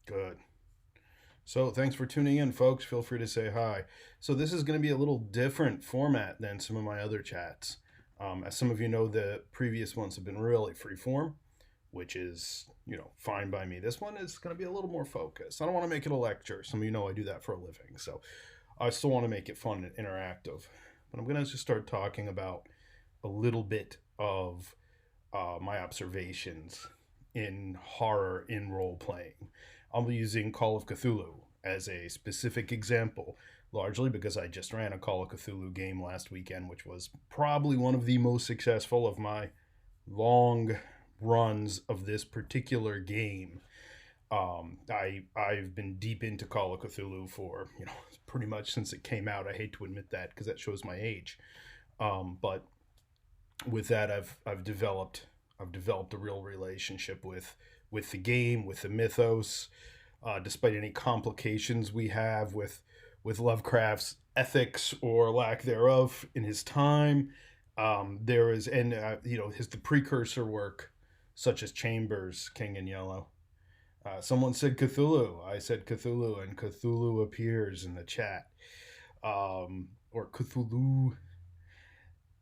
Good. So, thanks for tuning in, folks. Feel free to say hi. So, this is going to be a little different format than some of my other chats. As some of you know, the previous ones have been really freeform, which is, fine by me. This one is going to be a little more focused. I don't want to make it a lecture. Some of you know I do that for a living. So, I still want to make it fun and interactive. But I'm going to just start talking about a little bit of my observations in horror in role playing. I'll be using Call of Cthulhu as a specific example, largely because I just ran a Call of Cthulhu game last weekend, which was probably one of the most successful of my long runs of this particular game. I've been deep into Call of Cthulhu for pretty much since it came out. I hate to admit that because that shows my age, but with that, I've developed a real relationship with the game, with the mythos, despite any complications we have with Lovecraft's ethics or lack thereof in his time. There is, and his the precursor work, such as Chambers, King in Yellow. Someone said Cthulhu. I said Cthulhu, and Cthulhu appears in the chat. Or Cthulhu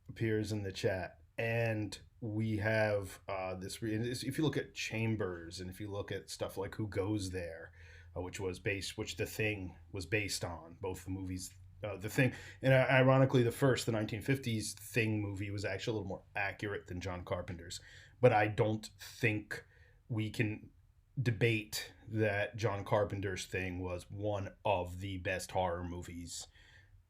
appears in the chat. And we have if you look at Chambers and if you look at stuff like Who Goes There, which The Thing was based on, both the movies, The Thing, and ironically, the 1950s Thing movie was actually a little more accurate than John Carpenter's. But I don't think we can debate that John Carpenter's Thing was one of the best horror movies,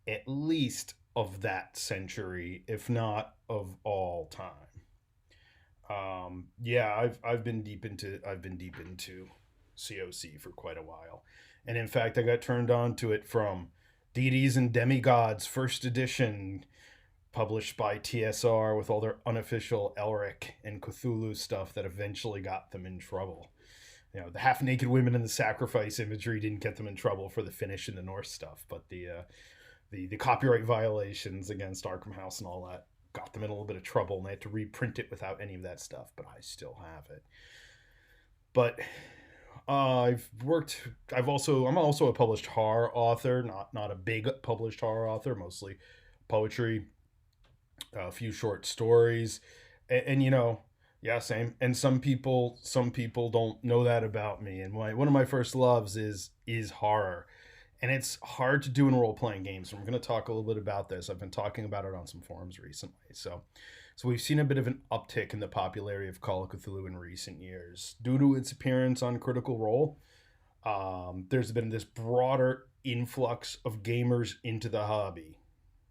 at least of that century, if not of all time. Yeah, I've been deep into COC for quite a while, and in fact, I got turned on to it from Deities and Demigods First Edition, published by TSR, with all their unofficial Elric and Cthulhu stuff that eventually got them in trouble. The half naked women and the sacrifice imagery didn't get them in trouble for the Finnish and the Norse stuff, but the copyright violations against Arkham House and all that got them in a little bit of trouble, and they had to reprint it without any of that stuff. But I still have it. But I've worked. I'm also a published horror author, not a big published horror author, mostly poetry, a few short stories, and yeah, same. And some people don't know that about me. And one of my first loves is horror, and it's hard to do in role playing games. And we're going to talk a little bit about this. I've been talking about it on some forums recently. So we've seen a bit of an uptick in the popularity of Call of Cthulhu in recent years due to its appearance on Critical Role. There's been this broader influx of gamers into the hobby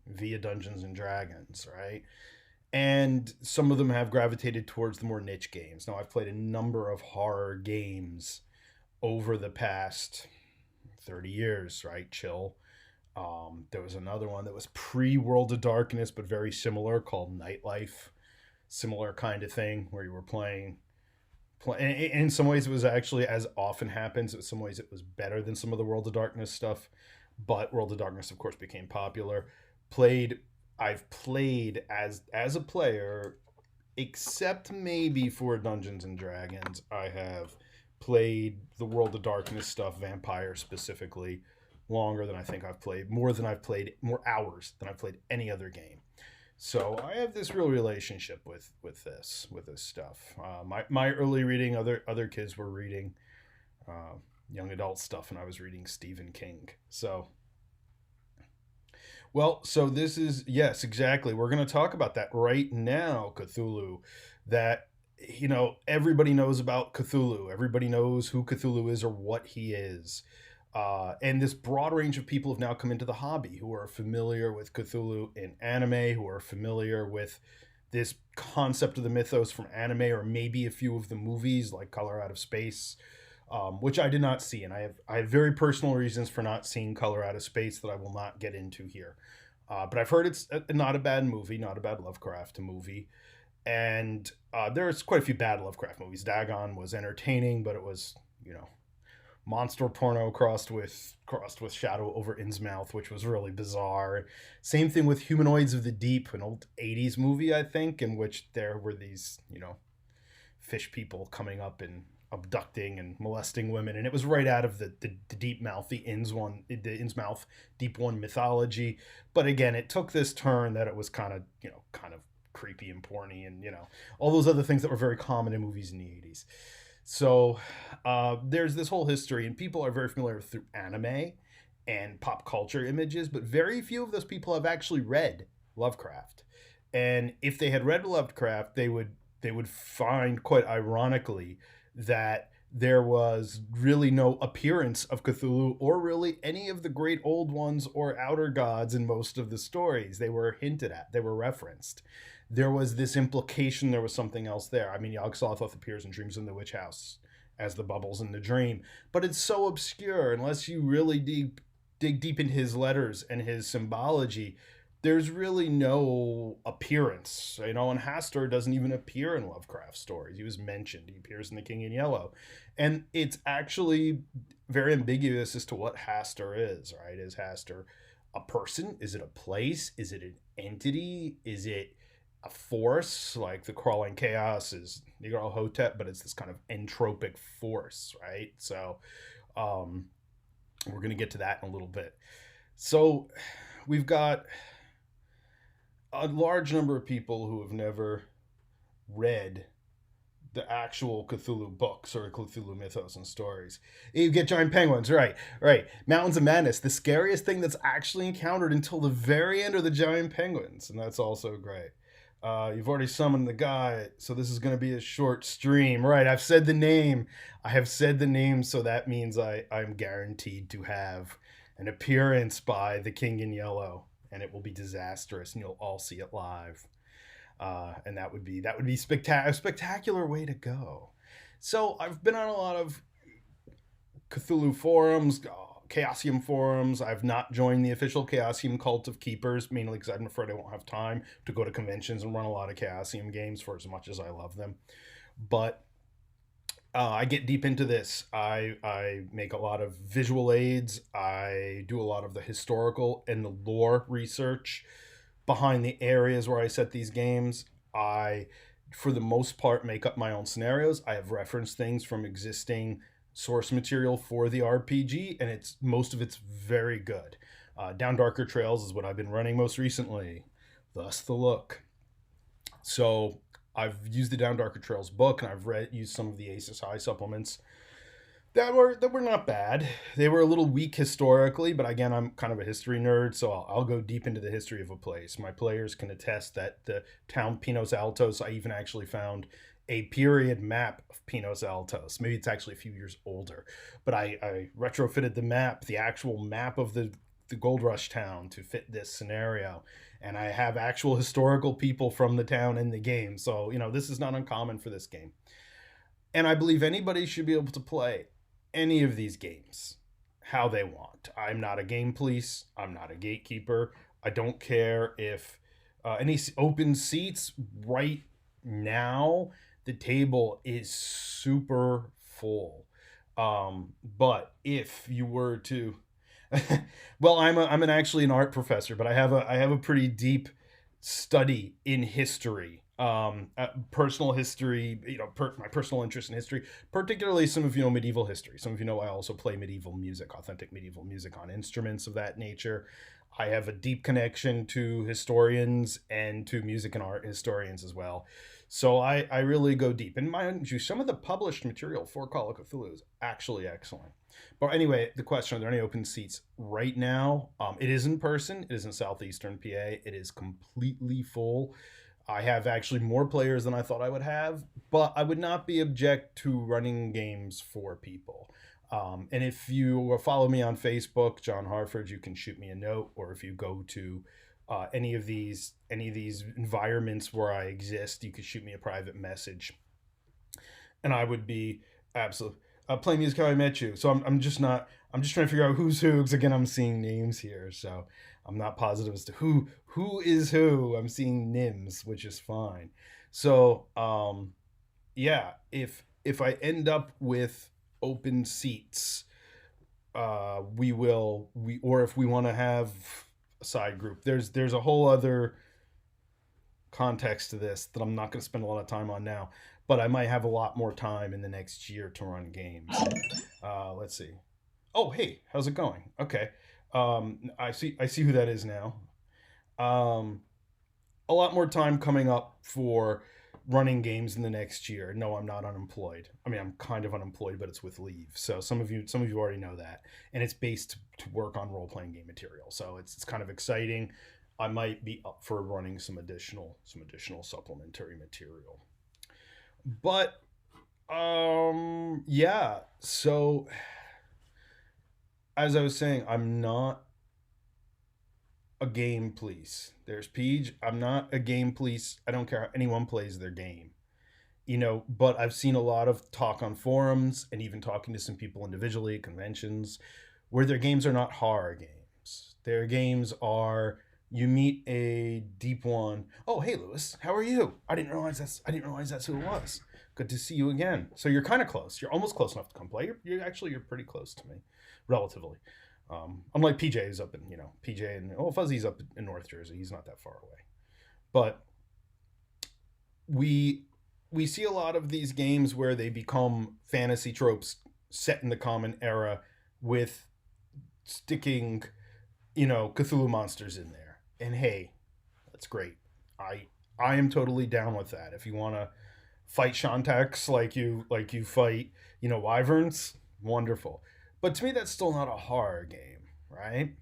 via Dungeons and Dragons, right? And some of them have gravitated towards the more niche games. Now, I've played a number of horror games over the past 30 years, right? Chill. There was another one that was pre World of Darkness, but very similar, called Nightlife. Similar kind of thing where you were in some ways, it was actually, as often happens, in some ways it was better than some of the World of Darkness stuff. But World of Darkness, of course, became popular. Played I've played as a player, except maybe for Dungeons and Dragons. I have played the World of Darkness stuff, Vampire specifically, longer than I think I've played, more hours than I've played any other game. So I have this real relationship with this stuff. My early reading, other kids were reading young adult stuff, and I was reading Stephen King. So this is, yes, exactly. We're going to talk about that right now, Cthulhu. That, everybody knows about Cthulhu. Everybody knows who Cthulhu is or what he is. And this broad range of people have now come into the hobby who are familiar with Cthulhu in anime, who are familiar with this concept of the mythos from anime, or maybe a few of the movies like Color Out of Space, which I did not see, and I have very personal reasons for not seeing Color Out of Space that I will not get into here. But I've heard it's not a bad movie, not a bad Lovecraft movie, and there's quite a few bad Lovecraft movies. Dagon was entertaining, but it was monster porno crossed with Shadow over Innsmouth, which was really bizarre. Same thing with Humanoids of the Deep, an old '80s movie, I think, in which there were these fish people coming up and abducting and molesting women, and it was right out of the deep mouth, the Innsmouth deep one mythology. But again, it took this turn that it was kind of kind of creepy and porny, and all those other things that were very common in movies in the 80s. So there's this whole history, and people are very familiar through anime and pop culture images, but very few of those people have actually read Lovecraft. And if they had read Lovecraft, they would find, quite ironically, that there was really no appearance of Cthulhu or really any of the great old ones or outer gods in most of the stories. They were hinted at, they were referenced. There was this implication there was something else there. I mean, Yog-Sothoth appears in Dreams in the Witch House as the bubbles in the dream, but it's so obscure unless you really dig deep into his letters and his symbology. There's really no appearance, and Hastur doesn't even appear in Lovecraft stories. He was mentioned. He appears in The King in Yellow. And it's actually very ambiguous as to what Hastur is, right? Is Hastur a person? Is it a place? Is it an entity? Is it a force? Like the crawling chaos is Nyarlathotep, but it's this kind of entropic force, right? So we're going to get to that in a little bit. So we've got a large number of people who have never read the actual Cthulhu books or Cthulhu mythos and stories. You get giant penguins, right? Right. Mountains of Madness. The scariest thing that's actually encountered until the very end are the giant penguins, and that's also great. You've already summoned the guy, so this is going to be a short stream. Right, I've said the name. I have said the name, so that means I'm guaranteed to have an appearance by the King in Yellow, and it will be disastrous, and you'll all see it live. And that would be a spectacular way to go. So I've been on a lot of Cthulhu forums, Chaosium forums. I've not joined the official Chaosium Cult of Keepers, mainly because I'm afraid I won't have time to go to conventions and run a lot of Chaosium games for as much as I love them. But I get deep into this. I make a lot of visual aids. I do a lot of the historical and the lore research behind the areas where I set these games. I, for the most part, make up my own scenarios. I have referenced things from existing source material for the RPG, and most of it's very good. Down Darker Trails is what I've been running most recently, thus the look. So I've used the Down Darker Trails book, and I've used some of the Aces High supplements that were not bad. They were a little weak historically, but again, I'm kind of a history nerd, so I'll go deep into the history of a place. My players can attest that the town Pinos Altos, I even actually found a period map of Pinos Altos. Maybe it's actually a few years older, but I retrofitted the map, the actual map of the Gold Rush town to fit this scenario. And I have actual historical people from the town in the game. So, this is not uncommon for this game. And I believe anybody should be able to play any of these games how they want. I'm not a game police. I'm not a gatekeeper. I don't care if any open seats right now. The table is super full. But if you were to, well, I'm actually an art professor, but I have a pretty deep study in history, personal history, my personal interest in history, particularly some of medieval history. Some of I also play medieval music, authentic medieval music on instruments of that nature. I have a deep connection to historians and to music and art historians as well. So I really go deep. And mind you, some of the published material for Call of Cthulhu is actually excellent. But anyway, the question, are there any open seats right now? It is in person. It is in southeastern PA. It is completely full. I have actually more players than I thought I would have, but I would not be object to running games for people. And if you follow me on Facebook, John Harford, you can shoot me a note, or if you go to any of these environments where I exist, you could shoot me a private message, and I would be absolutely playing music how I met you. So I'm just trying to figure out who's who, because again, I'm seeing names here, so I'm not positive as to who is who. I'm seeing names, which is fine. So yeah, if I end up with open seats, or if we want to have a side group, there's a whole other context to this that I'm not going to spend a lot of time on now. but I might have a lot more time in the next year to run games. Let's see. Oh, hey, how's it going? Okay. I see who that is now. Um, a lot more time coming up for running games in the next year. No, I'm not unemployed. I mean, I'm kind of unemployed, but it's with leave. So some of you already know that, and it's based to work on role playing game material. So it's kind of exciting. I might be up for running some additional supplementary material. But yeah. So as I was saying, I'm not a game police. There's Peach. I'm not a game police. I don't care how anyone plays their game. But I've seen a lot of talk on forums and even talking to some people individually at conventions where their games are not horror games. Their games are you meet a deep one. Oh, hey Lewis, how are you? I didn't realize that's who it was. Good to see you again. So you're kind of close. You're almost close enough to come play. You're pretty close to me, relatively. Unlike PJ, who's up in PJ and Fuzzy's up in North Jersey. He's not that far away, but we we see a lot of these games where they become fantasy tropes set in the common era with sticking, Cthulhu monsters in there. And hey, that's great. I am totally down with that. If you want to fight Shantax like you fight, wyverns, wonderful. But to me that's still not a horror game, right?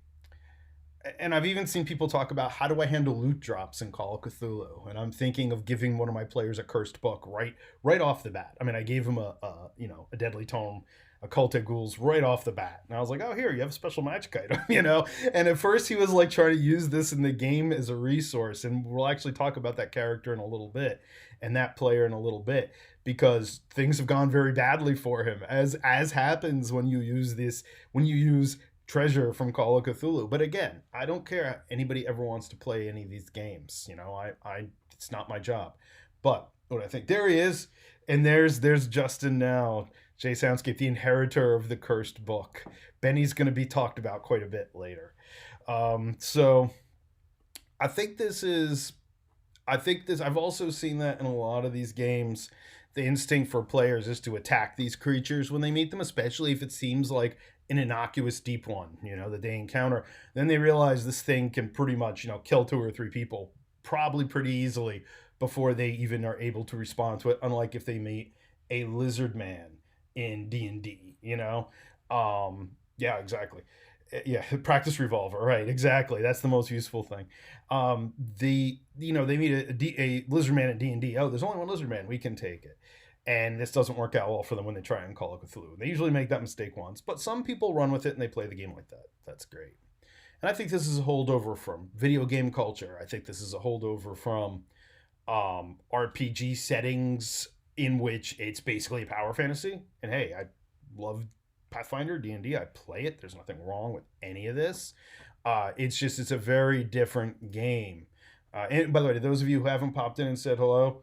And I've even seen people talk about how do I handle loot drops in Call of Cthulhu, and I'm thinking of giving one of my players a cursed book right off the bat. I mean, I gave him a deadly tome, a cultic ghouls right off the bat, and I was like, oh here you have a special magic item, And at first he was like trying to use this in the game as a resource, and we'll actually talk about that character in a little bit, and that player in a little bit, because things have gone very badly for him, as happens when you use treasure from Call of Cthulhu. But again, I don't care if anybody ever wants to play any of these games. I it's not my job. But what I think, there he is, and there's Justin now. Jay Soundscape, the inheritor of the cursed book. Benny's going to be talked about quite a bit later. So I think this is. I think this. I've also seen that in a lot of these games. The instinct for players is to attack these creatures when they meet them, especially if it seems like an innocuous deep one, that they encounter. Then they realize this thing can pretty much, kill two or three people probably pretty easily before they even are able to respond to it. Unlike if they meet a lizard man in D&D, yeah, exactly. Yeah, practice revolver, right? Exactly. That's the most useful thing. They meet a lizard man in D&D. Oh, there's only one lizard man. We can take it. And this doesn't work out well for them when they try and Call of Cthulhu. They usually make that mistake once, but some people run with it and they play the game like that. That's great. And I think this is a holdover from video game culture. I think this is a holdover from RPG settings in which it's basically a power fantasy. And hey, I love Pathfinder, D&D. I play it. There's nothing wrong with any of this. It's a very different game. And by the way, to those of you who haven't popped in and said hello,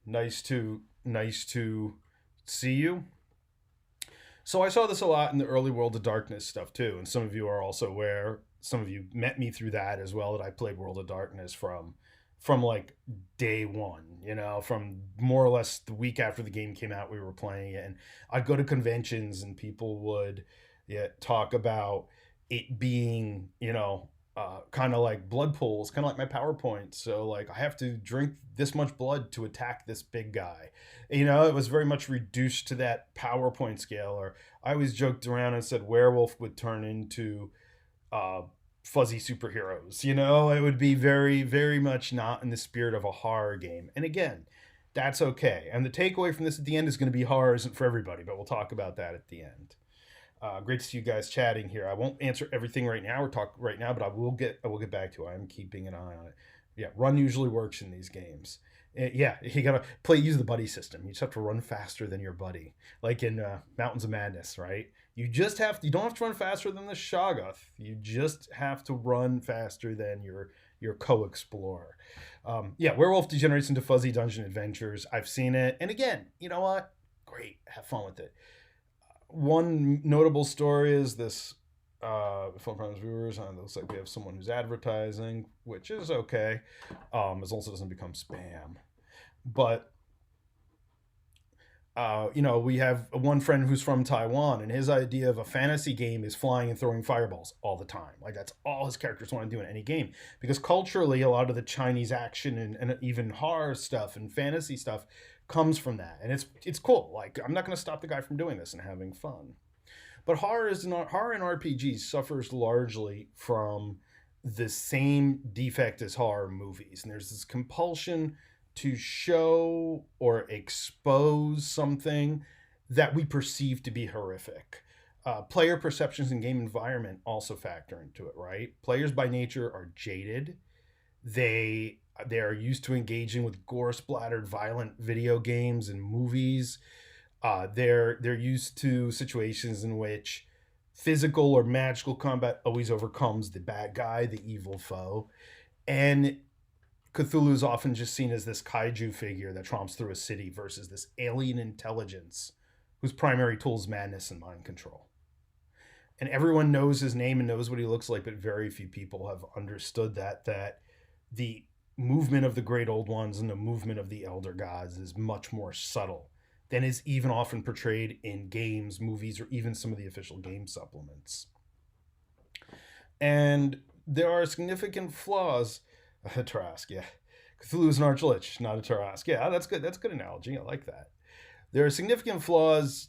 nice to see you. So I saw this a lot in the early World of Darkness stuff too, and some of you are also aware. Some of you met me through that as well. That I played World of Darkness from like day one, from more or less the week after the game came out, we were playing it. And I'd go to conventions and people would talk about it being, kind of like blood pools, kind of like my PowerPoint. So like I have to drink this much blood to attack this big guy. It was very much reduced to that PowerPoint scale. Or I always joked around and said werewolf would turn into uh, fuzzy superheroes. It would be very, very much not in the spirit of a horror game. And again, that's okay. And the takeaway from this at the end is going to be horror isn't for everybody, but we'll talk about that at the end. Great to see you guys chatting here. I won't answer everything right now or talk right now, but I will get back to it. I'm keeping an eye on it. Yeah, run usually works in these games. Yeah, you gotta use the buddy system. You just have to run faster than your buddy, like in Mountains of Madness, right? You don't have to run faster than the Shoggoth. You just have to run faster than your co-explorer. Yeah, Werewolf degenerates into fuzzy dungeon adventures. I've seen it, and again, you know what? Great, have fun with it. One notable story is this. Phone Problems viewers, and it looks like we have someone who's advertising, which is okay, as long as it doesn't become spam. But We have one friend who's from Taiwan, and his idea of a fantasy game is flying and throwing fireballs all the time. Like that's all his characters want to do in any game. Because culturally, a lot of the Chinese action and even horror stuff and fantasy stuff comes from that, and it's cool. Like I'm not going to stop the guy from doing this and having fun. But horror in RPGs suffers largely from the same defect as horror movies, and there's this compulsion to show or expose something that we perceive to be horrific. Player perceptions and game environment also factor into it, right? Players by nature are jaded. They are used to engaging with gore splattered violent video games and movies. They're used to situations in which physical or magical combat always overcomes the bad guy, the evil foe. And Cthulhu is often just seen as this kaiju figure that tromps through a city versus this alien intelligence whose primary tool is madness and mind control. And everyone knows his name and knows what he looks like, but very few people have understood that the movement of the great old ones and the movement of the elder gods is much more subtle than is even often portrayed in games, movies, or even some of the official game supplements. And there are significant flaws. Tarrasque, yeah. Cthulhu is an archlich, not a Tarrasque. Yeah, that's good. That's a good analogy. I like that. There are significant flaws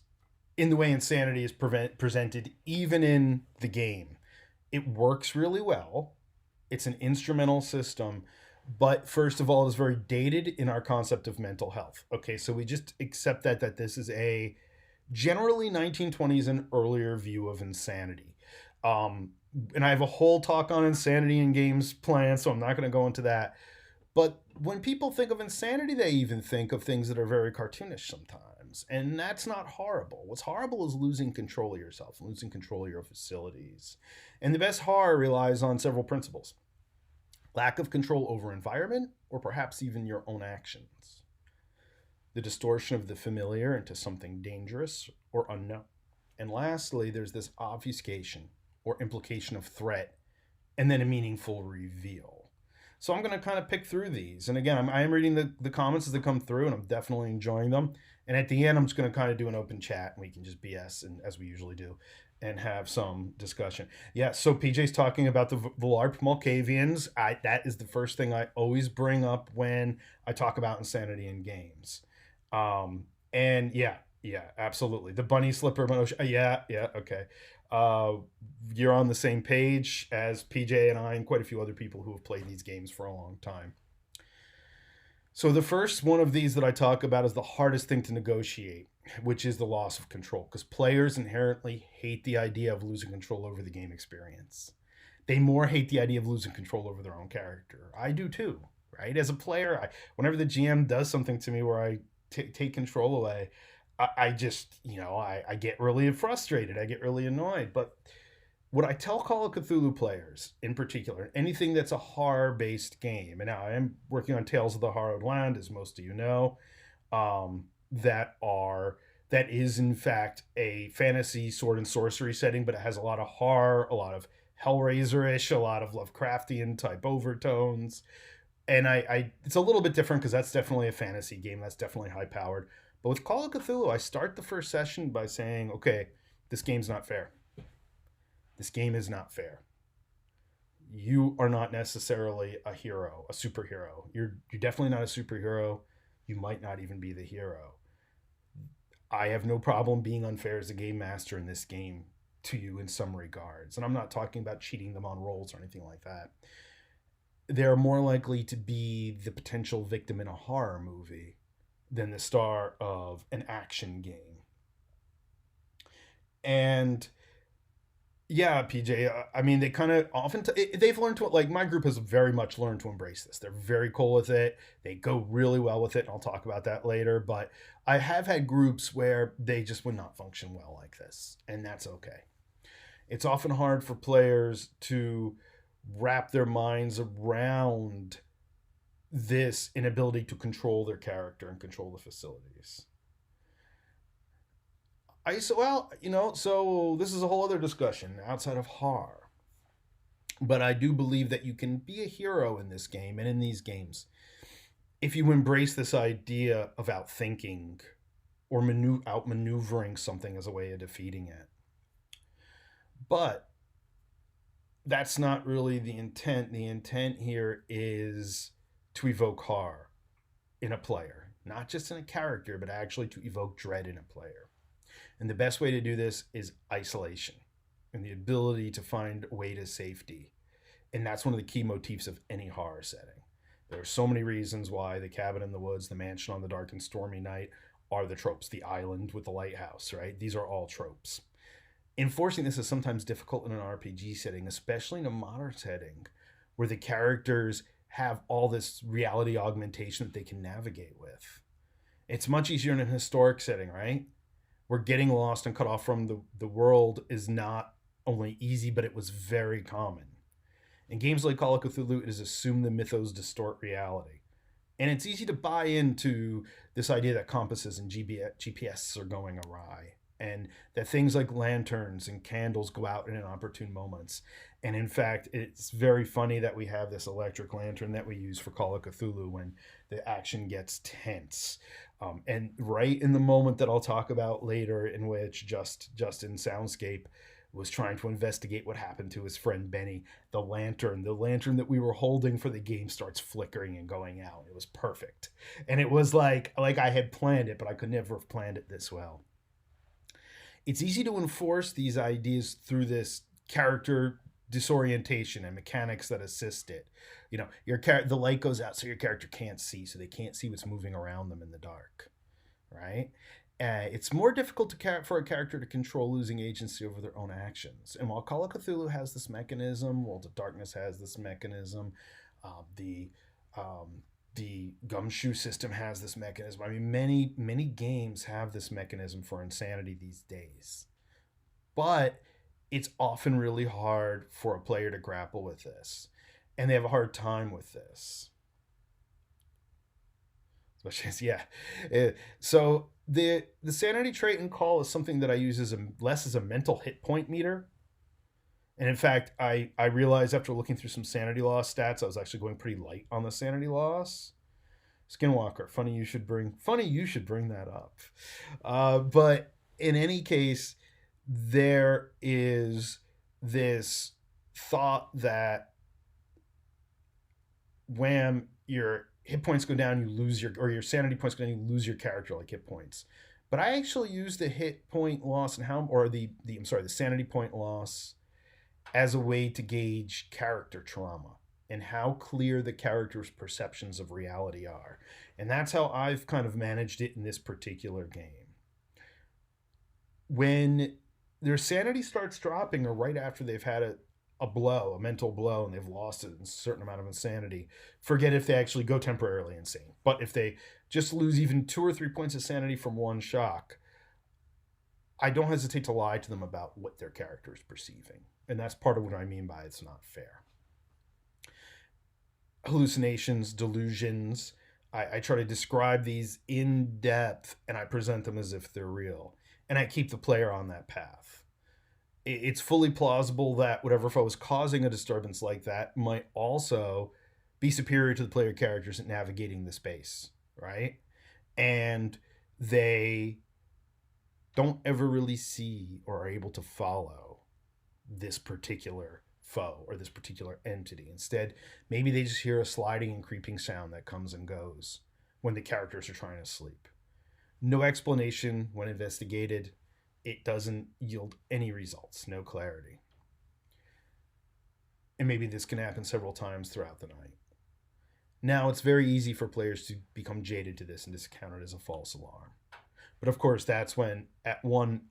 in the way insanity is presented, even in the game. It works really well. It's an instrumental system, but first of all, it is very dated in our concept of mental health. Okay, so we just accept that this is a generally 1920s and earlier view of insanity. And I have a whole talk on insanity in games planned, so I'm not going to go into that. But when people think of insanity, they even think of things that are very cartoonish sometimes. And that's not horrible. What's horrible is losing control of yourself, losing control of your facilities. And the best horror relies on several principles: lack of control over environment, or perhaps even your own actions, the distortion of the familiar into something dangerous or unknown. And lastly, there's this obfuscation or implication of threat, and then a meaningful reveal. So I'm going to kind of pick through these. And again, I am reading the comments as they come through, and I'm definitely enjoying them. And at the end, I'm just going to kind of do an open chat, and we can just BS, and as we usually do, and have some discussion. Yeah, so PJ's talking about the Vlarp Malkavians. That is the first thing I always bring up when I talk about insanity in games. And yeah, absolutely. The bunny slipper motion. Yeah, okay. You're on the same page as PJ and I and quite a few other people who have played these games for a long time. So the first one of these that I talk about is the hardest thing to negotiate, which is the loss of control, because players inherently hate the idea of losing control over the game experience. They more hate the idea of losing control over their own character. I do too, right? As a player, whenever the GM does something to me where I take control away, I just, I get really frustrated. I get really annoyed. But what I tell Call of Cthulhu players, in particular, anything that's a horror-based game, and now I am working on Tales of the Harrowed Land, as most of you know, that is in fact a fantasy sword and sorcery setting, but it has a lot of horror, a lot of Hellraiser-ish, a lot of Lovecraftian type overtones. And I it's a little bit different because that's definitely a fantasy game. That's definitely high powered. But with Call of Cthulhu, I start the first session by saying, okay, this game's not fair. This game is not fair. You are not necessarily a hero, a superhero. You're definitely not a superhero. You might not even be the hero. I have no problem being unfair as a game master in this game to you in some regards. And I'm not talking about cheating them on rolls or anything like that. They're more likely to be the potential victim in a horror movie than the star of an action game. And yeah, PJ, I mean, they kind of often, they've learned to, like, my group has very much learned to embrace this. They're very cool with it. They go really well with it, and I'll talk about that later. But I have had groups where they just would not function well like this, and that's okay. It's often hard for players to wrap their minds around this inability to control their character and control the facilities. So this is a whole other discussion outside of horror. But I do believe that you can be a hero in this game and in these games if you embrace this idea of outthinking or outmaneuvering something as a way of defeating it. But that's not really the intent. The intent here is to evoke horror in a player, not just in a character, but actually to evoke dread in a player. And the best way to do this is isolation and the ability to find a way to safety. And that's one of the key motifs of any horror setting. There are so many reasons why the cabin in the woods, the mansion on the dark and stormy night are the tropes. The island with the lighthouse, right? These are all tropes. Enforcing this is sometimes difficult in an RPG setting, especially in a modern setting where the characters have all this reality augmentation that they can navigate with. It's much easier in a historic setting, right? Where getting lost and cut off from the world is not only easy, but it was very common. In games like Call of Cthulhu, it is assumed the mythos distort reality. And it's easy to buy into this idea that compasses and GPS are going awry, and that things like lanterns and candles go out in inopportune moments. And in fact, it's very funny that we have this electric lantern that we use for Call of Cthulhu when the action gets tense. And right in the moment that I'll talk about later, in which Justin Soundscape was trying to investigate what happened to his friend Benny, the lantern that we were holding for the game starts flickering and going out. It was perfect. And it was like I had planned it, but I could never have planned it this well. It's easy to enforce these ideas through this character disorientation and mechanics that assist it. You know, the light goes out so your character can't see, so they can't see what's moving around them in the dark, right? It's more difficult for a character to control losing agency over their own actions. And while Call of Cthulhu has this mechanism, World of Darkness has this mechanism, the Gumshoe system has this mechanism. I mean, many games have this mechanism for insanity these days. But it's often really hard for a player to grapple with this. And they have a hard time with this. Yeah. So the sanity trait in Call is something that I use less as a mental hit point meter. And in fact, I realized after looking through some sanity loss stats, I was actually going pretty light on the sanity loss. Skinwalker, funny you should bring that up. But in any case, there is this thought that wham, your hit points go down, you lose your sanity points go down, you lose your character like hit points. But I actually use the hit point loss and the sanity point loss as a way to gauge character trauma and how clear the character's perceptions of reality are. And that's how I've kind of managed it in this particular game. When their sanity starts dropping, or right after they've had a mental blow, and they've lost a certain amount of insanity, forget if they actually go temporarily insane. But if they just lose even 2 or 3 points of sanity from one shock, I don't hesitate to lie to them about what their character is perceiving. And that's part of what I mean by it's not fair. Hallucinations, delusions, I try to describe these in depth, and I present them as if they're real. And I keep the player on that path. It's fully plausible that whatever foe is causing a disturbance like that might also be superior to the player characters at navigating the space, right? And they don't ever really see or are able to follow this particular foe or this particular entity. Instead, maybe they just hear a sliding and creeping sound that comes and goes when the characters are trying to sleep. No explanation when investigated. It doesn't yield any results, no clarity. And maybe this can happen several times throughout the night. Now, it's very easy for players to become jaded to this and discount it as a false alarm. But of course, that's when at one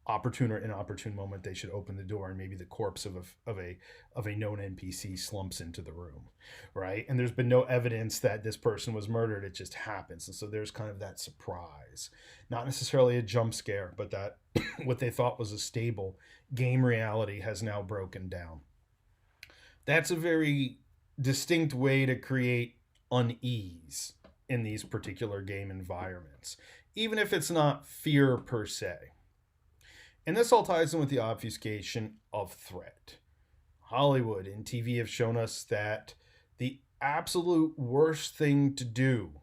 opportune or inopportune moment they should open the door and maybe the corpse of a known NPC slumps into the room, right? And there's been no evidence that this person was murdered. It just happens. And so there's kind of that surprise, not necessarily a jump scare, but that what they thought was a stable game reality has now broken down. That's a very distinct way to create unease in these particular game environments, even if it's not fear per se. And this all ties in with the obfuscation of threat. Hollywood and TV have shown us that the absolute worst thing to do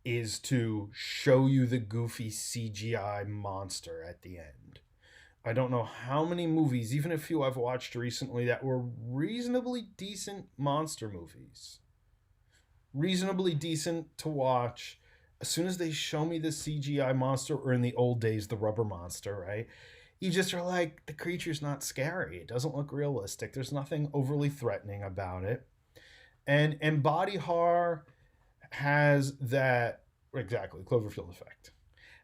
is to show you the goofy CGI monster at the end. I don't know how many movies, even a few I've watched recently, that were reasonably decent monster movies. Reasonably decent to watch. As soon as they show me the CGI monster, or in the old days, the rubber monster, right? You just are like, the creature's not scary. It doesn't look realistic. There's nothing overly threatening about it. And body horror has that, exactly, Cloverfield effect.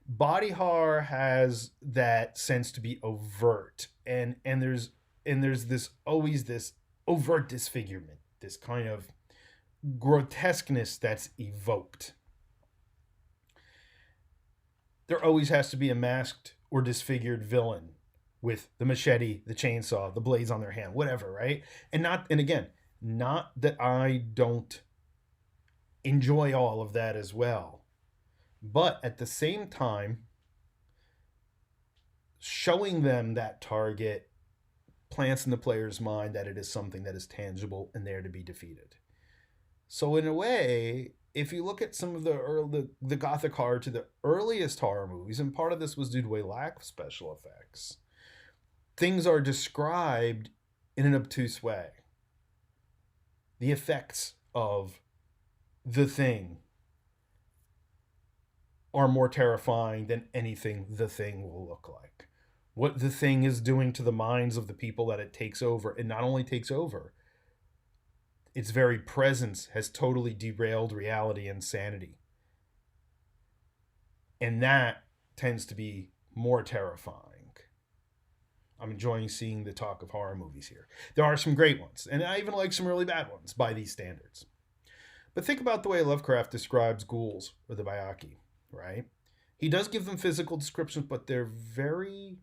Body horror has that sense to be overt, and there's this always this overt disfigurement, this kind of grotesqueness that's evoked. There always has to be a masked or disfigured villain with the machete, the chainsaw, the blades on their hand, whatever, right? And again, not that I don't enjoy all of that as well, but at the same time, showing them that target plants in the player's mind that it is something that is tangible and there to be defeated. So in a way, if you look at some of the gothic horror to the earliest horror movies, and part of this was due to a lack of special effects, things are described in an obtuse way. The effects of the thing are more terrifying than anything the thing will look like. What the thing is doing to the minds of the people that it takes over, and not only takes over, its very presence has totally derailed reality and sanity. And that tends to be more terrifying. I'm enjoying seeing the talk of horror movies here. There are some great ones, and I even like some really bad ones by these standards. But think about the way Lovecraft describes ghouls, or the Bayaki, right? He does give them physical descriptions, but they're very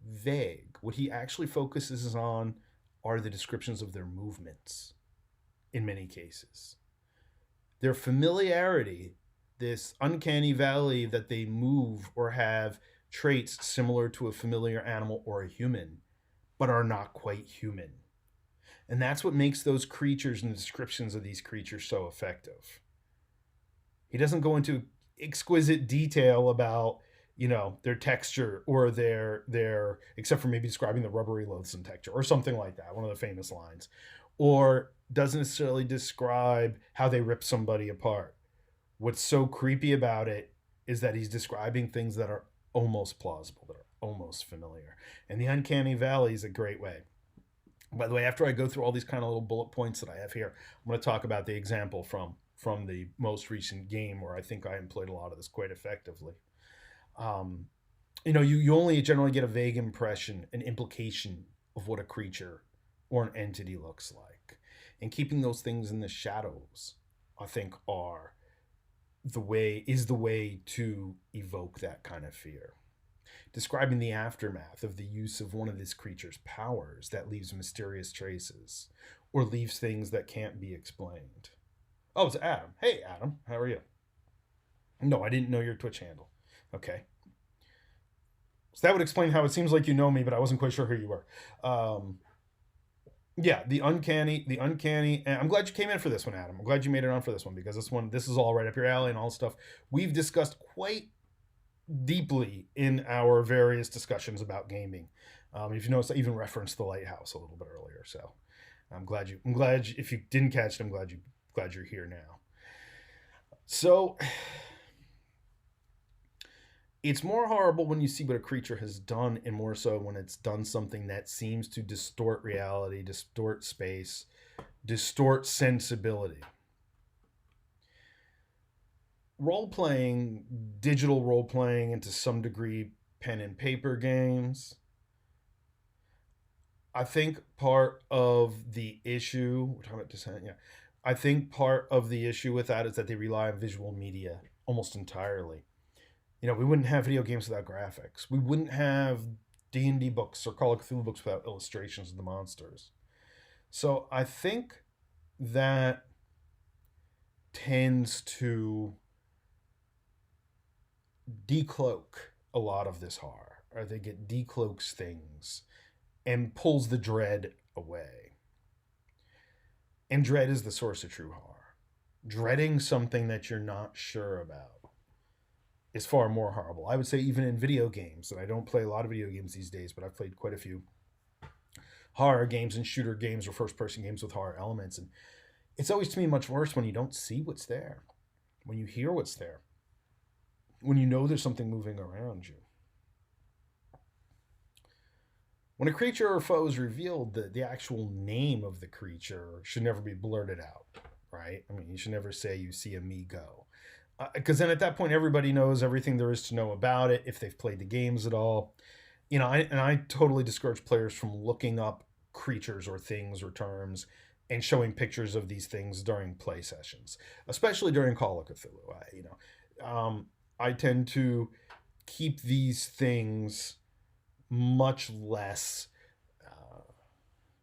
vague. What he actually focuses on are the descriptions of their movements, in many cases. Their familiarity, this uncanny valley that they move or have traits similar to a familiar animal or a human, but are not quite human. And that's what makes those creatures and the descriptions of these creatures so effective. He doesn't go into exquisite detail about, their texture or their except for maybe describing the rubbery loathsome texture or something like that, one of the famous lines, or doesn't necessarily describe how they rip somebody apart. What's so creepy about it is that he's describing things that are almost plausible, that are almost familiar. And the uncanny valley is a great way. By the way, after I go through all these kind of little bullet points that I have here, I'm going to talk about the example from the most recent game where I think I employed a lot of this quite effectively. You only generally get a vague impression, an implication of what a creature or an entity looks like. And keeping those things in the shadows, I think, is the way to evoke that kind of fear. Describing the aftermath of the use of one of this creature's powers that leaves mysterious traces or leaves things that can't be explained. Oh, it's Adam. Hey, Adam, how are you? No, I didn't know your Twitch handle. Okay. So that would explain how it seems like you know me, but I wasn't quite sure who you were. Yeah, the uncanny, and I'm glad you came in for this one, Adam. I'm glad you made it on for this one, because this is all right up your alley and all stuff we've discussed quite deeply in our various discussions about gaming. If you notice, I even referenced The Lighthouse a little bit earlier, so I'm glad if you didn't catch it, I'm glad you're here now. So it's more horrible when you see what a creature has done, and more so when it's done something that seems to distort reality, distort space, distort sensibility. Role-playing, digital role-playing, and to some degree pen and paper games, I think part of the issue, we're talking about dissent, yeah. I think part of the issue with that is that they rely on visual media almost entirely. We wouldn't have video games without graphics. We wouldn't have D&D books or Call of Cthulhu books without illustrations of the monsters. So I think that tends to decloak a lot of this horror, or they get decloaks things and pulls the dread away. And dread is the source of true horror. dreading something that you're not sure about is far more horrible. I would say even in video games, and I don't play a lot of video games these days, but I've played quite a few horror games and shooter games or first person games with horror elements. And it's always to me much worse when you don't see what's there, when you hear what's there, when you know there's something moving around you. When a creature or foe is revealed, the actual name of the creature should never be blurted out, right? I mean, you should never say you see a me go. Because then at that point, everybody knows everything there is to know about it if they've played the games at all. I totally discourage players from looking up creatures or things or terms and showing pictures of these things during play sessions, especially during Call of Cthulhu. I tend to keep these things much less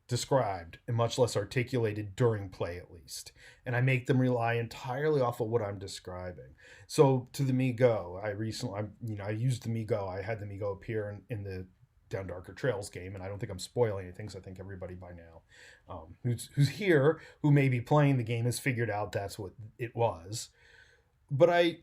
described and much less articulated during play, at least, and I make them rely entirely off of what I'm describing. So to the me go, I used the me go. I had the me go appear in the Down Darker Trails game, and I don't think I'm spoiling anything, so I think everybody by now who's here, who may be playing the game, has figured out that's what it was. But I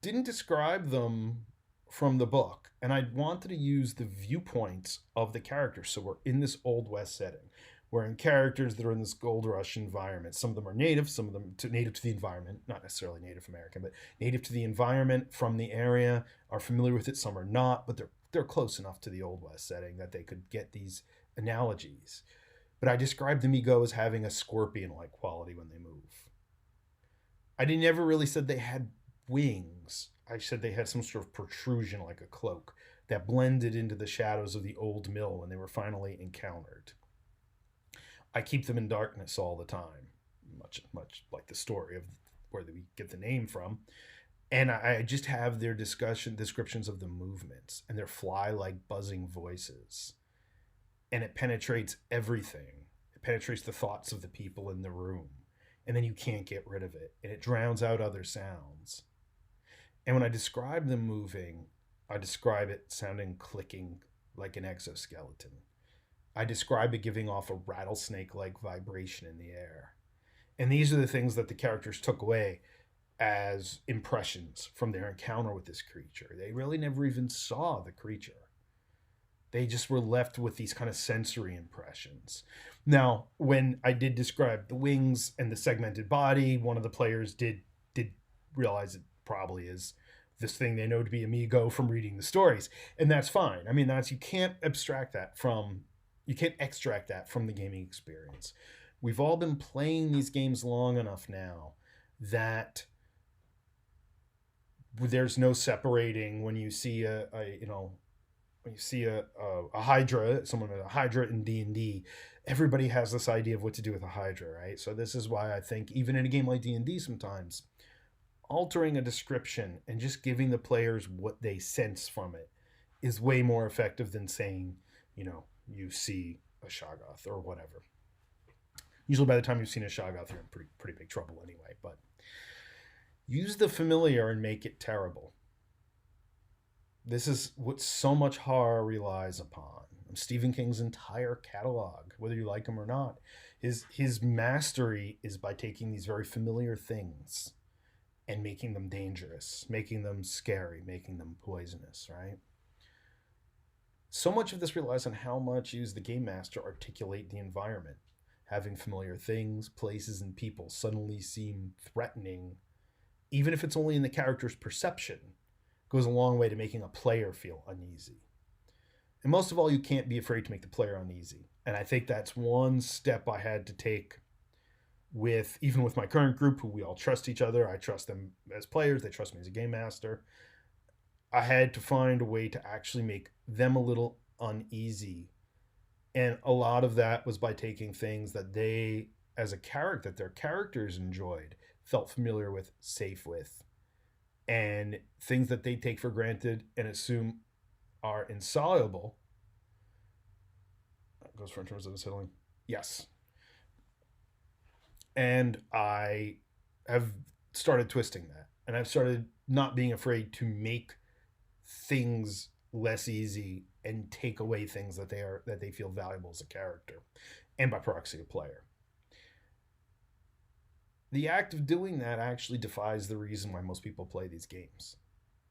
didn't describe them from the book, and I wanted to use the viewpoints of the characters. So we're in this Old West setting. We're in characters that are in this gold rush environment. Some of them are native, some of them native to the environment, not necessarily Native American, but native to the environment from the area, are familiar with it. Some are not, but they're close enough to the Old West setting that they could get these analogies. But I described the Migo as having a scorpion-like quality when they move. I never really said they had wings. I said they had some sort of protrusion like a cloak that blended into the shadows of the old mill when they were finally encountered. I keep them in darkness all the time, much like the story of where we get the name from. And I just have their descriptions of the movements and their fly-like buzzing voices. And it penetrates everything. It penetrates the thoughts of the people in the room. And then you can't get rid of it. And it drowns out other sounds. And when I describe them moving, I describe it sounding clicking like an exoskeleton. I describe it giving off a rattlesnake-like vibration in the air. And these are the things that the characters took away as impressions from their encounter with this creature. They really never even saw the creature. They just were left with these kind of sensory impressions. Now, when I did describe the wings and the segmented body, one of the players did realize it probably is this thing they know to be amigo from reading the stories, and that's fine. I mean, you can't extract that from the gaming experience. We've all been playing these games long enough now that there's no separating when you see a hydra, someone with a hydra in D&D. Everybody has this idea of what to do with a hydra, right? So this is why I think even in a game like D&D, sometimes altering a description and just giving the players what they sense from it is way more effective than saying, you see a Shoggoth or whatever. Usually by the time you've seen a Shoggoth, you're in pretty big trouble anyway. But use the familiar and make it terrible. This is what so much horror relies upon. Stephen King's entire catalog, whether you like him or not, his mastery is by taking these very familiar things and making them dangerous, making them scary, making them poisonous, right? So much of this relies on how much you as the game master articulate the environment. Having familiar things, places, and people suddenly seem threatening, even if it's only in the character's perception, goes a long way to making a player feel uneasy. And most of all, you can't be afraid to make the player uneasy. And I think that's one step I had to take even with my current group, who we all trust each other. I trust them as players. They trust me as a game master. I had to find a way to actually make them a little uneasy. And a lot of that was by taking things that they, as a character, that their characters enjoyed, felt familiar with, safe with, and things that they take for granted and assume are insoluble. That goes for in terms of unsettling. Yes. And I have started twisting that. And I've started not being afraid to make things less easy and take away things that they feel valuable as a character, and by proxy a player. the act of doing that actually defies the reason why most people play these games.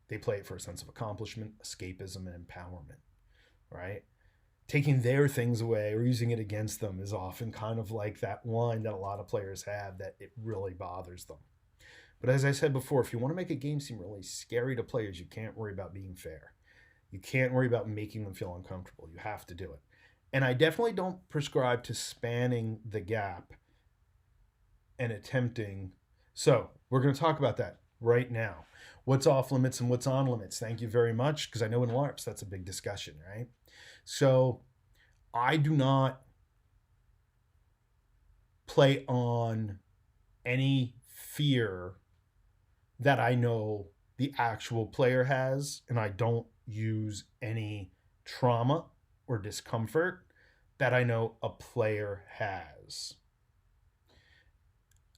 They play it for a sense of accomplishment, escapism, and empowerment, right? Taking their things away or using it against them is often kind of like that line that a lot of players have that it really bothers them. But as I said before, if you want to make a game seem really scary to players, you can't worry about being fair. You can't worry about making them feel uncomfortable. You have to do it. And I definitely don't prescribe to spanning the gap and attempting. So we're going to talk about that right now. What's off limits and what's on limits? Thank you very much, because I know in LARPs that's a big discussion, right? So I do not play on any fear that I know the actual player has, and I don't use any trauma or discomfort that I know a player has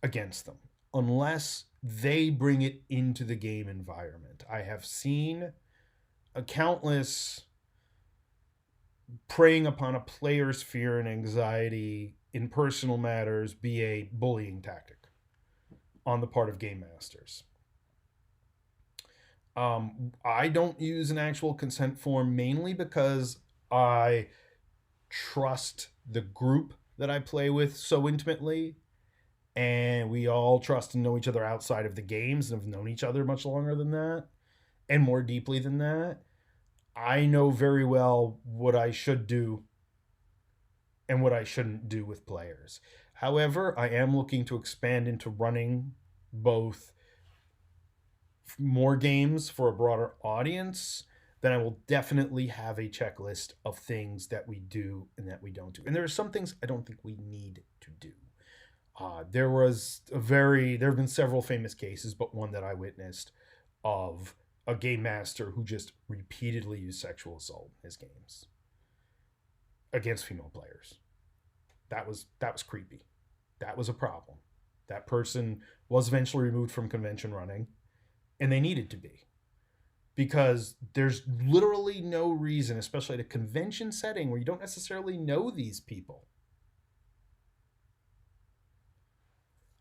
against them, unless they bring it into the game environment. I have seen a countless preying upon a player's fear and anxiety in personal matters be a bullying tactic on the part of game masters. I don't use an actual consent form mainly because I trust the group that I play with so intimately, and we all trust and know each other outside of the games and have known each other much longer than that and more deeply than that. I know very well what I should do and what I shouldn't do with players. However, I am looking to expand into running both more games for a broader audience. Then I will definitely have a checklist of things that we do and that we don't do. And there are some things I don't think we need to do. There have been several famous cases, but one that I witnessed of a game master who just repeatedly used sexual assault in his games against female players. That was creepy. That was a problem. That person was eventually removed from convention running, and they needed to be, because there's literally no reason, especially at a convention setting where you don't necessarily know these people,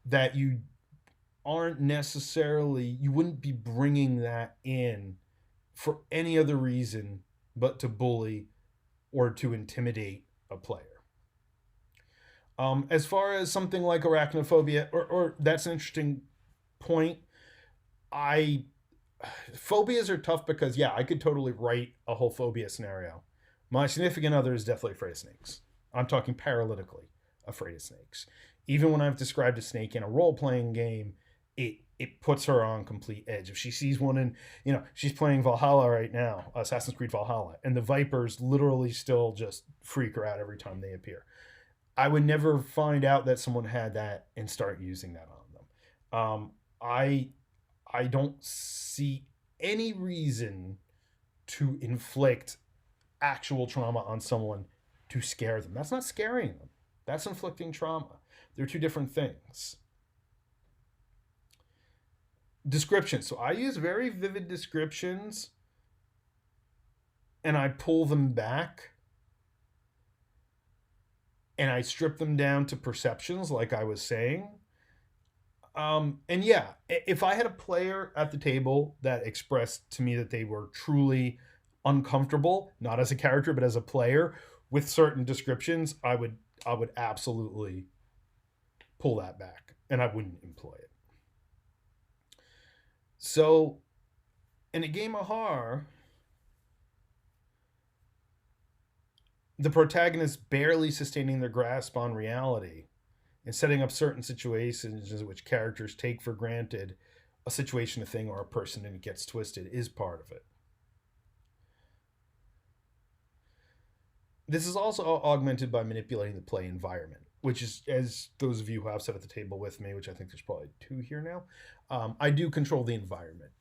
that you wouldn't be bringing that in for any other reason but to bully or to intimidate a player. As far as something like arachnophobia, or that's an interesting point. Phobias are tough because, yeah, I could totally write a whole phobia scenario. My significant other is definitely afraid of snakes. I'm talking paralytically afraid of snakes. Even when I've described a snake in a role-playing game, it puts her on complete edge. If she sees one in, she's playing Valhalla right now, Assassin's Creed Valhalla, and the vipers literally still just freak her out every time they appear. I would never find out that someone had that and start using that on them. I don't see any reason to inflict actual trauma on someone to scare them. That's not scaring them. That's inflicting trauma. They're two different things. Descriptions. So I use very vivid descriptions and I pull them back and I strip them down to perceptions, like I was saying. And yeah, if I had a player at the table that expressed to me that they were truly uncomfortable, not as a character, but as a player, with certain descriptions, I would absolutely pull that back and I wouldn't employ it. So in a game of horror, the protagonist barely sustaining their grasp on reality and setting up certain situations in which characters take for granted a situation, a thing, or a person, and it gets twisted is part of it. This is also augmented by manipulating the play environment, which is, as those of you who have sat at the table with me, which I think there's probably 2 here now, I do control the environment.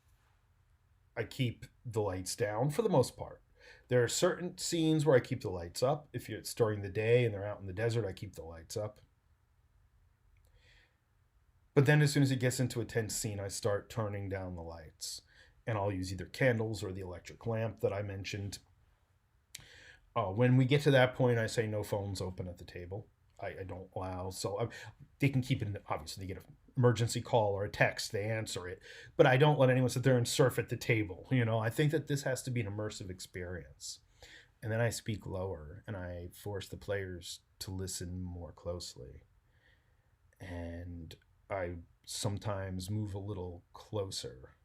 I keep the lights down for the most part. There are certain scenes where I keep the lights up. If it's during the day and they're out in the desert, I keep the lights up. But then as soon as it gets into a tense scene, I start turning down the lights. And I'll use either candles or the electric lamp that I mentioned. When we get to that point, I say no phones open at the table. I don't allow. So they can keep it, obviously, they get emergency call or a text, they answer it. But I don't let anyone sit there and surf at the table. I think that this has to be an immersive experience. And then I speak lower and I force the players to listen more closely. And I sometimes move a little closer.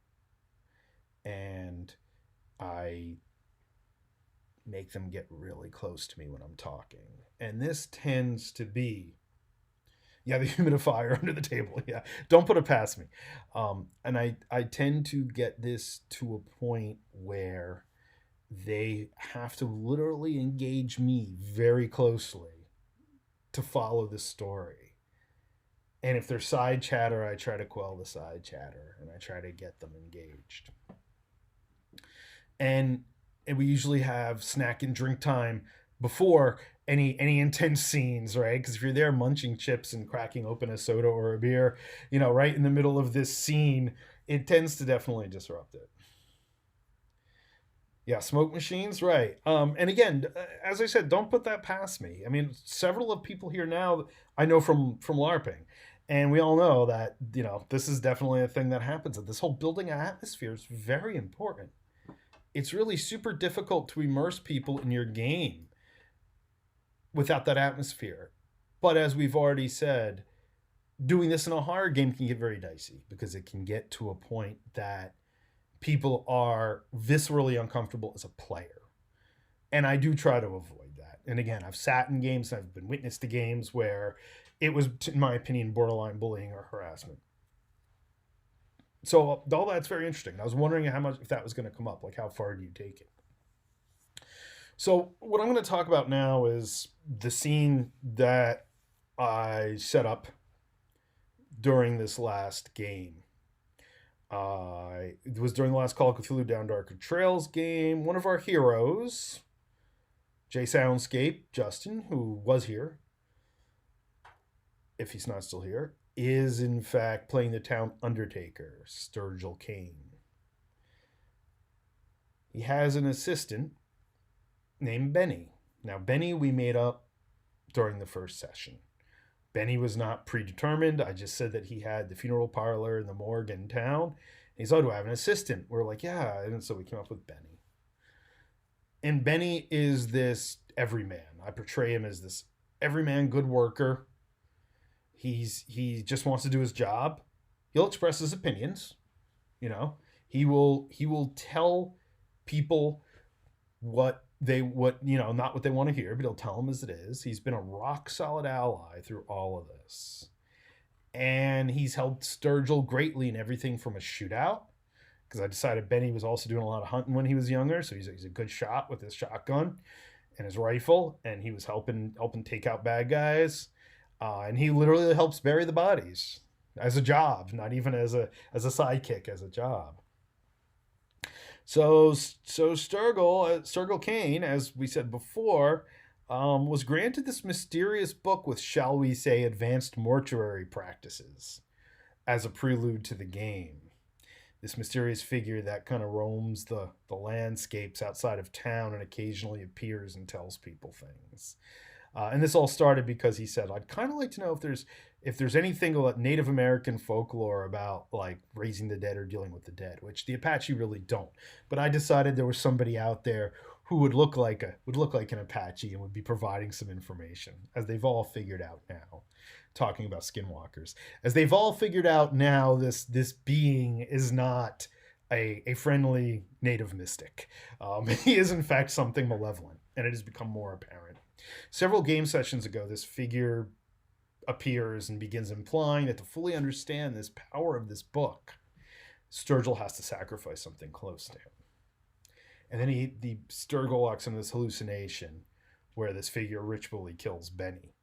And I make them get really close to me when I'm talking. And this tends to be, yeah, the humidifier under the table. Yeah, don't put it past me. And I tend to get this to a point where they have to literally engage me very closely to follow the story. And if there's side chatter, I try to quell the side chatter and I try to get them engaged. And we usually have snack and drink time before any intense scenes, right? Because if you're there munching chips and cracking open a soda or a beer, right in the middle of this scene, it tends to definitely disrupt it. Yeah, smoke machines, right. And again, as I said, don't put that past me. I mean, several of people here now I know from LARPing, and we all know that this is definitely a thing that happens. That this whole building atmosphere is very important. It's really super difficult to immerse people in your game without that atmosphere. But as we've already said, doing this in a horror game can get very dicey because it can get to a point that people are viscerally uncomfortable as a player. And I do try to avoid that. And again, I've sat in games, I've been witness to games where it was, in my opinion, borderline bullying or harassment. So all that's very interesting. I was wondering how much, if that was going to come up, like how far do you take it? So what I'm going to talk about now is the scene that I set up during this last game. It was during the last Call of Cthulhu Down Darker Trails game. One of our heroes, J Soundscape, Justin, who was here, if he's not still here, is in fact playing the town undertaker, Sturgill Kane. He has an assistant named Benny. Now, Benny we made up during the first session. Benny was not predetermined. I just said that he had the funeral parlor in the morgue in town. And he's, oh, do I have an assistant? We're like, yeah. And so we came up with Benny. And Benny is this everyman. I portray him as this everyman, good worker. He just wants to do his job. He'll express his opinions. He will tell people not what they want to hear, but he'll tell them as it is. He's been a rock solid ally through all of this. And he's helped Sturgill greatly in everything from a shootout, because I decided Benny was also doing a lot of hunting when he was younger, so he's a good shot with his shotgun and his rifle, and he was helping take out bad guys. And he literally helps bury the bodies as a job, not even as a sidekick, as a job. So Sturgill Kane, as we said before, was granted this mysterious book with, shall we say, advanced mortuary practices as a prelude to the game. This mysterious figure that kind of roams the landscapes outside of town and occasionally appears and tells people things. And this all started because he said, I'd kind of like to know if there's anything about Native American folklore about like raising the dead or dealing with the dead, which the Apache really don't. But I decided there was somebody out there who would look like an Apache and would be providing some information, as they've all figured out now. Talking about skinwalkers, as they've all figured out now, this being is not a friendly native mystic. He is in fact something malevolent, and it has become more apparent. Several game sessions ago, this figure appears and begins implying that to fully understand this power of this book, Sturgill has to sacrifice something close to him. And then Sturgill walks into this hallucination where this figure ritually kills Benny.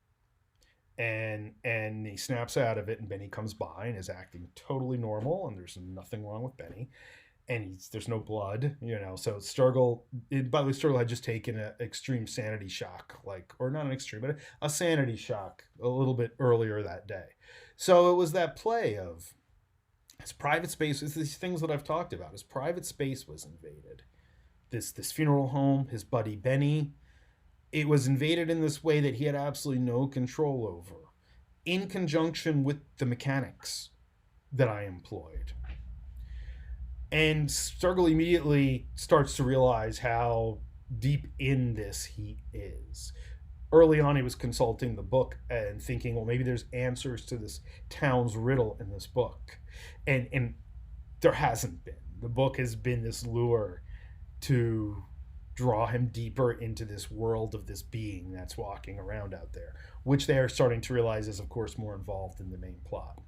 And he snaps out of it, and Benny comes by and is acting totally normal, and there's nothing wrong with Benny. And there's no blood, So Sturgill, by the way, Sturgill had just taken an extreme sanity shock, or not an extreme, but a sanity shock a little bit earlier that day. So it was that play of his private space, these things that I've talked about. His private space was invaded. This funeral home, his buddy Benny, it was invaded in this way that he had absolutely no control over, in conjunction with the mechanics that I employed. And Sturgill immediately starts to realize how deep in this he is. Early on, he was consulting the book and thinking, well, maybe there's answers to this town's riddle in this book. And there hasn't been. The book has been this lure to draw him deeper into this world of this being that's walking around out there, which they are starting to realize is, of course, more involved in the main plot.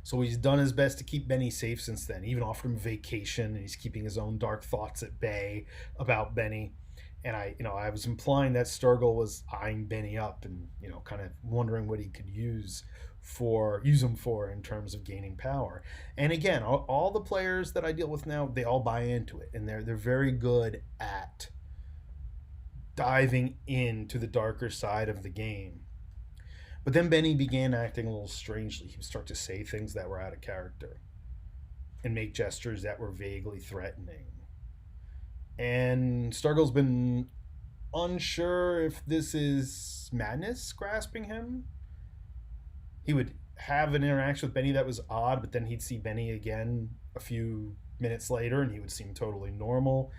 So he's done his best to keep Benny safe since then. He even offered him vacation, and he's keeping his own dark thoughts at bay about Benny. And I was implying that Sturgill was eyeing Benny up and, kind of wondering what he could use him for in terms of gaining power. And again, all the players that I deal with now, they all buy into it, and they're very good at diving into the darker side of the game. But then Benny began acting a little strangely. He would start to say things that were out of character and make gestures that were vaguely threatening. And Sturgill's been unsure if this is madness grasping him. He would have an interaction with Benny that was odd, but then he'd see Benny again a few minutes later and he would seem totally normal.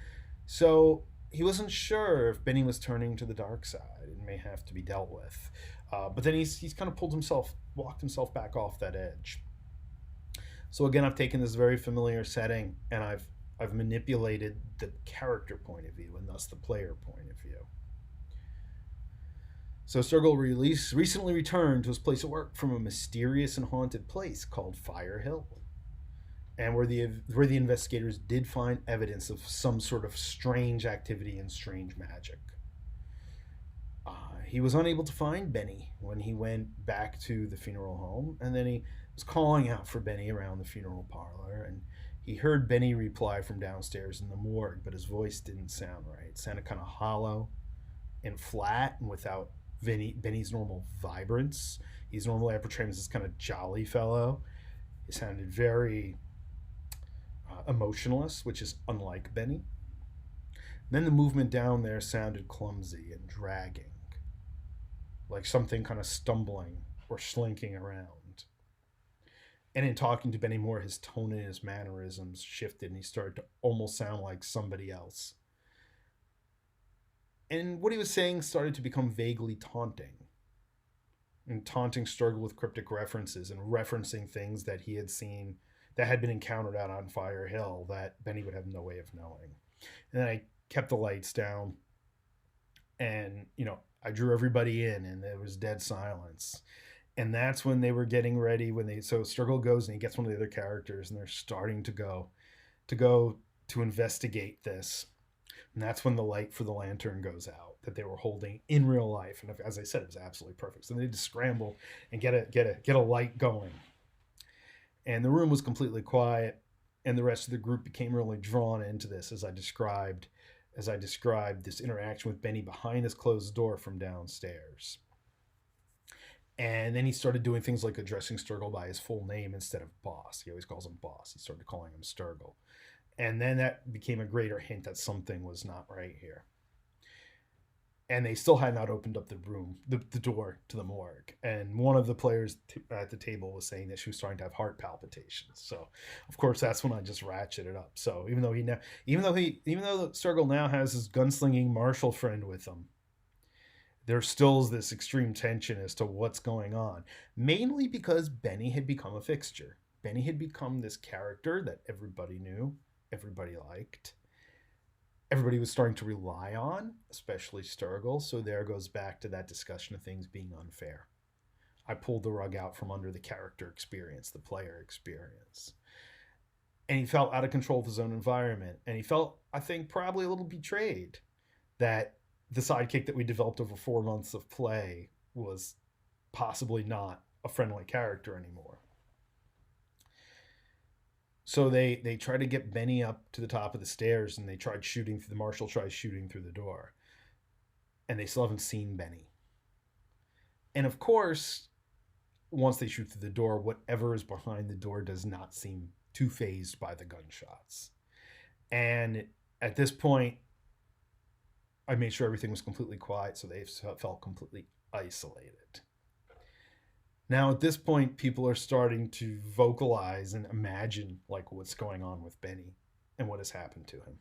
So he wasn't sure if Benny was turning to the dark side and may have to be dealt with. But then he's kind of walked himself back off that edge. So again, I've taken this very familiar setting and I've manipulated the character point of view and thus the player point of view. So Sturgill recently returned to his place of work from a mysterious and haunted place called Fire Hill, and where the investigators did find evidence of some sort of strange activity and strange magic. He was unable to find Benny when he went back to the funeral home, and then he was calling out for Benny around the funeral parlor, and he heard Benny reply from downstairs in the morgue, but his voice didn't sound right. It sounded kind of hollow and flat and without Benny's normal vibrance. He's normally portrayed as this kind of jolly fellow. He sounded very emotionless, which is unlike Benny. Then the movement down there sounded clumsy and dragging, like something kind of stumbling or slinking around. And in talking to Benny Moore, his tone and his mannerisms shifted, and he started to almost sound like somebody else. And what he was saying started to become vaguely taunting. And taunting Sturgill with cryptic references and referencing things that he had seen that had been encountered out on Fire Hill that Benny would have no way of knowing. And then I kept the lights down and, I drew everybody in and there was dead silence. And that's when they were getting ready so Sturgill goes and he gets one of the other characters and they're starting to go to investigate this. And that's when the light for the lantern goes out that they were holding in real life. And as I said, it was absolutely perfect. So they had to scramble and get a light going. And the room was completely quiet, and the rest of the group became really drawn into this as I described this interaction with Benny behind this closed door from downstairs. And then he started doing things like addressing Sturgill by his full name instead of boss. He always calls him boss. He started calling him Sturgill. And then that became a greater hint that something was not right here. And they still had not opened up the door to the morgue. And one of the players at the table was saying that she was starting to have heart palpitations. So, of course, that's when I just ratcheted up. So even though Sturgill now has his gunslinging marshal friend with him, there still is this extreme tension as to what's going on. Mainly because Benny had become a fixture. Benny had become this character that everybody knew, everybody liked. Everybody was starting to rely on, especially Sturgill. So there goes back to that discussion of things being unfair. I pulled the rug out from under the character experience, the player experience. And he felt out of control of his own environment. And he felt, I think, probably a little betrayed that the sidekick that we developed over 4 months of play was possibly not a friendly character anymore. So they try to get Benny up to the top of the stairs, and the marshal tries shooting through the door. And they still haven't seen Benny. And of course, once they shoot through the door, whatever is behind the door does not seem too fazed by the gunshots. And at this point, I made sure everything was completely quiet, so they felt completely isolated. Now at this point, people are starting to vocalize and imagine like what's going on with Benny and what has happened to him.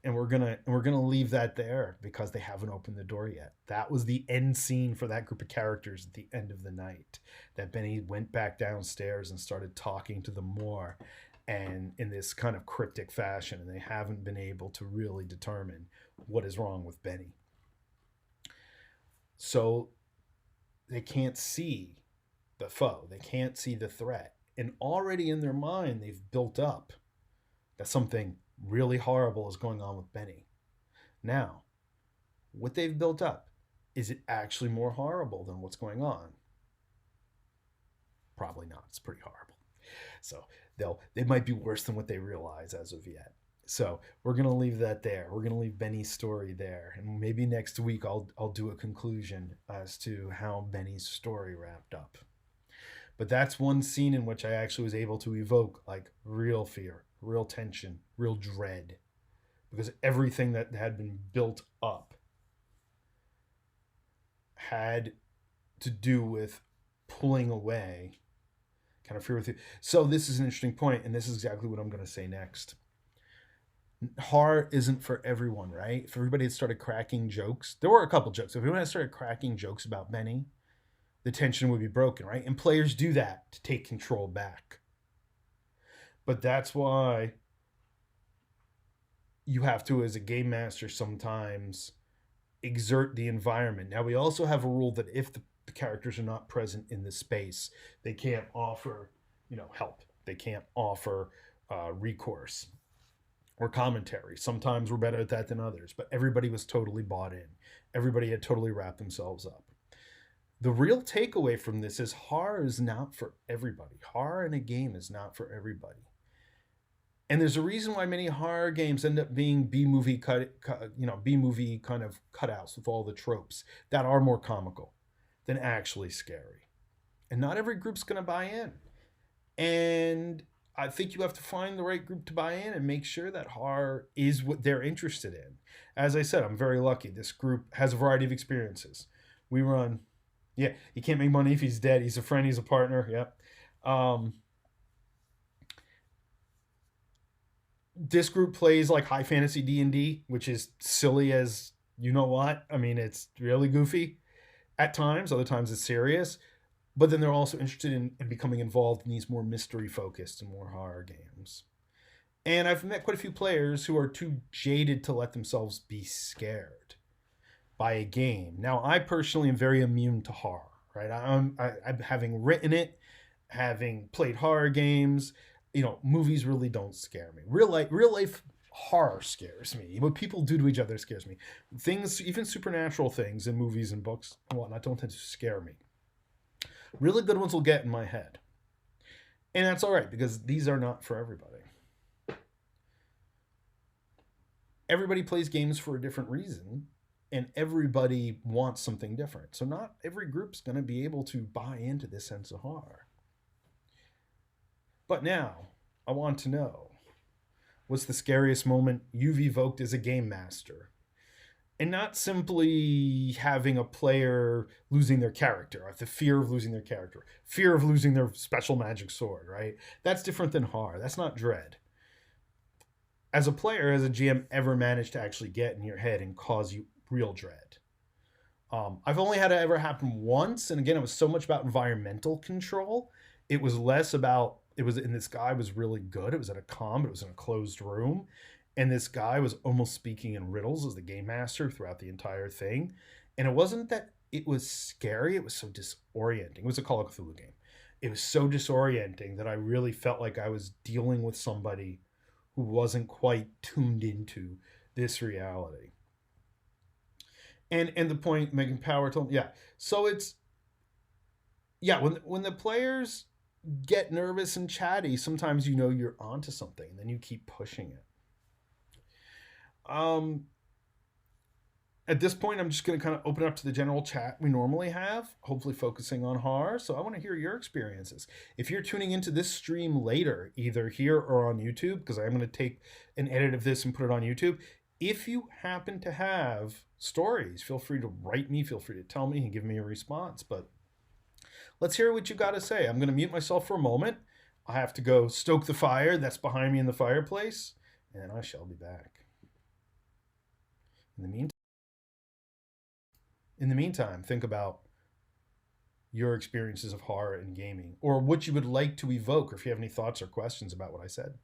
And we're gonna leave that there because they haven't opened the door yet. That was the end scene for that group of characters at the end of the night. That Benny went back downstairs and started talking to them more, and in this kind of cryptic fashion, and they haven't been able to really determine what is wrong with Benny. So they can't see the foe, they can't see the threat, and already in their mind they've built up that something really horrible is going on with Benny. Now, what they've built up, is it actually more horrible than what's going on? Probably not. It's pretty horrible. So they might be worse than what they realize as of yet. So we're gonna leave that there. We're gonna leave Benny's story there, and maybe next week I'll do a conclusion as to how Benny's story wrapped up. But that's one scene in which I actually was able to evoke like real fear, real tension, real dread, because everything that had been built up had to do with pulling away kind of fear with you. So this is an interesting point, and this is exactly what I'm going to say next. Horror isn't for everyone, right? If everybody had started cracking jokes, there were a couple jokes. If everyone had started cracking jokes about Benny, the tension would be broken, right? And players do that to take control back. But that's why you have to, as a game master, sometimes exert the environment. Now, we also have a rule that if the characters are not present in the space, they can't offer, help. They can't offer recourse or commentary. Sometimes we're better at that than others, but everybody was totally bought in. Everybody had totally wrapped themselves up. The real takeaway from this is horror is not for everybody. Horror in a game is not for everybody. And there's a reason why many horror games end up being B-movie B-movie kind of cutouts with all the tropes that are more comical than actually scary. And not every group's going to buy in. And I think you have to find the right group to buy in and make sure that horror is what they're interested in. As I said, I'm very lucky. This group has a variety of experiences. We run, he can't make money if he's dead. He's a friend, he's a partner, This group plays like high fantasy D&D, which is silly as you know what. I mean, it's really goofy at times. Other times it's serious. But then they're also interested in becoming involved in these more mystery-focused and more horror games. And I've met quite a few players who are too jaded to let themselves be scared by a game. Now, I personally am very immune to horror, right? I'm having written it, having played horror games, movies really don't scare me. Real life horror scares me. What people do to each other scares me. Things, even supernatural things in movies and books and whatnot, don't tend to scare me. Really good ones will get in my head. And that's all right, because these are not for everybody. Everybody plays games for a different reason, and everybody wants something different. So not every group's going to be able to buy into this sense of horror. But now, I want to know, what's the scariest moment you've evoked as a game master? And not simply having a player losing their character, or the fear of losing their character, fear of losing their special magic sword, right? That's different than horror. That's not dread. As a player, has a GM ever managed to actually get in your head and cause you real dread? I've only had it ever happen once, and again, it was so much about environmental control. It was less about, and this guy was really good. It was at a con, but it was in a closed room. And this guy was almost speaking in riddles as the game master throughout the entire thing. And it wasn't that it was scary, it was so disorienting. It was a Call of Cthulhu game. It was so disorienting that I really felt like I was dealing with somebody who wasn't quite tuned into this reality. And the point Megan Power told me, So it's, when the players get nervous and chatty, sometimes you're onto something, and then you keep pushing it. At this point, I'm just going to kind of open up to the general chat we normally have, hopefully focusing on horror. So I want to hear your experiences. If you're tuning into this stream later, either here or on YouTube, because I'm going to take an edit of this and put it on YouTube, if you happen to have stories, feel free to write me, feel free to tell me and give me a response. But Let's hear what you got to say. I'm going to mute myself for a moment. I have to go stoke the fire that's behind me in the fireplace, and I shall be back. In the meantime, think about your experiences of horror in gaming, or what you would like to evoke, or if you have any thoughts or questions about what I said.